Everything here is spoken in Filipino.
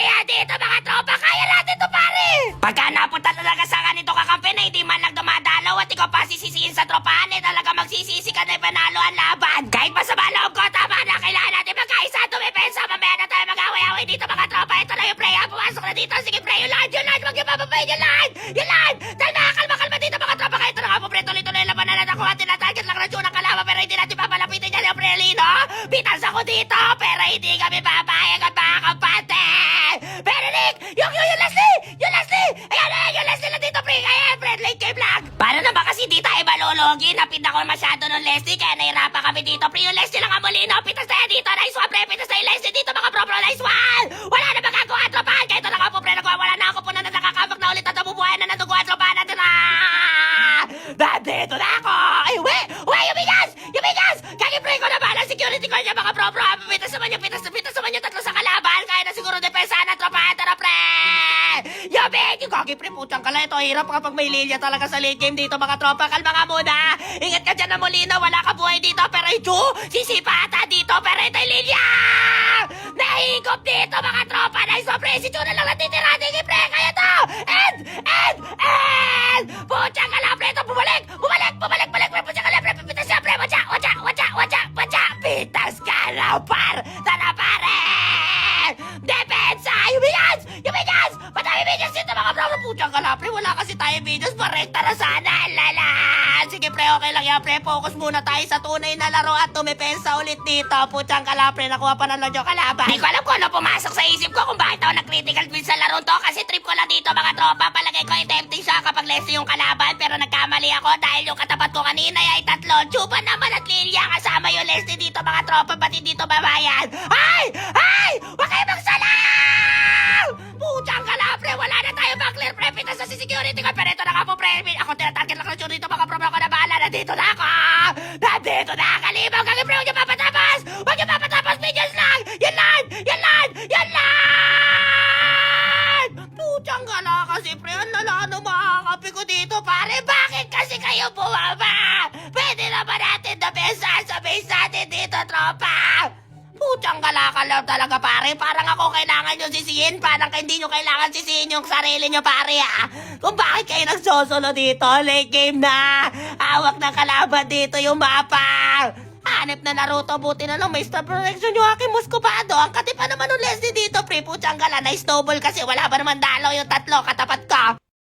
kaya dito mga tropa, kaya natin to pare! Pagka napunta talaga sa ganito kakampi na hindi man lang dumadalaw at ikaw pa sisisiin sa tropahan, talaga magsisisi ka na panalo ang laban. Kahit masama loob ko, tama na, kailangan natin magkaisa, tumipensa, mamaya na tayo mag-away-away dito mga tropa. Ito na yung pre, pumasok na dito, sige pre, yung line, wag yung papapayin yung line! Kalma dito mga tropa, kahit na nga po pre, tuloy-tuloy laban na natin, kuha tinatarget lang radyo ng kalaban, pero hindi natin papalapitin yan yung pre Lino. Pitas ako dito, pero hindi kami papayag at mga kapatid. Pero Nick, yung Leslie, ayan, yung Leslie na dito pre, ayan pre, late game lang. Para naman kasi dito ay malulugi, napinda ko masyado ng Leslie, kaya nahirapan kami dito pre, yung Leslie lang ang Molino, pitas na yan dito, nice one pre, pitas na yung Leslie dito mga pro, nice one. Wala na magagawa tropahan, kahit na nga po pre, wala na ako po na nakakabak na ulit at nabubuhay na nanduguan tropahan natin na. Nandito na ako! Ay, uwi, yumigas! Kagi-pray ko na ba ng security guard niya mga pro, pitas naman yung tatlo sa kalaban, kaya na siguro depensa na tropahan, tara pre! Yung kagi-pray, putang kala, ito hirap kapag may lilia talaga sa late game dito mga tropa, kalma nga muna! Ingat ka dyan na Molino, wala ka buhay dito, pero ito, sisipa ata dito, pero ito'y lilia! Nahigop dito mga tropa, nice one pre, si Chu na lang natitira, sige pre, kaya to! And! Putang kala, pre, ito, bumalik, pre, putang kala, pre, pitas siya, pre, watcha, pitas ka na, tara pare! Depensa, yumigas! Patay bigas dito mga bro, putang kala, pre, wala kasi tayo bigas, parekta na sana, lala! Sige pre, okay lang yan, pre, focus muna tayo sa tunay na laro at tumipensa ulit dito, putang kala, pre, nakuha pa ng lodyo kalaban. Di ko alam kung ano pumasok sa isip ko kung bakit ako nag-critical twin sa laro to, kasi trip ko lang dito mga tropa, palagay ko tempting siya kapag Leslie yung kalaban, pero nagkamali ako dahil yung katapat ko kanina ay tatlo, Chupa naman at Lilia, kasama yung Leslie dito mga tropa, pati dito babayan. Ay! Huwag kayo magsalaw! Putang kala, pre, wala na tayo backclear, pre, pitas sa security ko, pero ito na nga po, pre, ako tinatarget lang na dito mga promo ko na bahala, nandito na ako! Nandito na, kalimaw, kagi pre, huwag niyo papatapos, videos lang! Yan lang! Putang kala kasi, pre, ang lala makakapi ko dito, pare, bakit kasi kayo bumaba? Pwede naman natin na besa sa base natin dito, tropa! Putang kalakalaw talaga pare, parang ako kailangan nyo sisihin, parang hindi nyo kailangan sisihin yung sarili nyo pare Kung bakit kayo nagsosolo dito, late game na, hawak ng kalaban dito yung mapa. Hanip na Naruto, buti na lang may star protection yung aking Muscovado. Ang katipa naman ng Leslie dito, pre, putang kala, na snowball kasi wala ba naman dalaw yung tatlo katapat ka.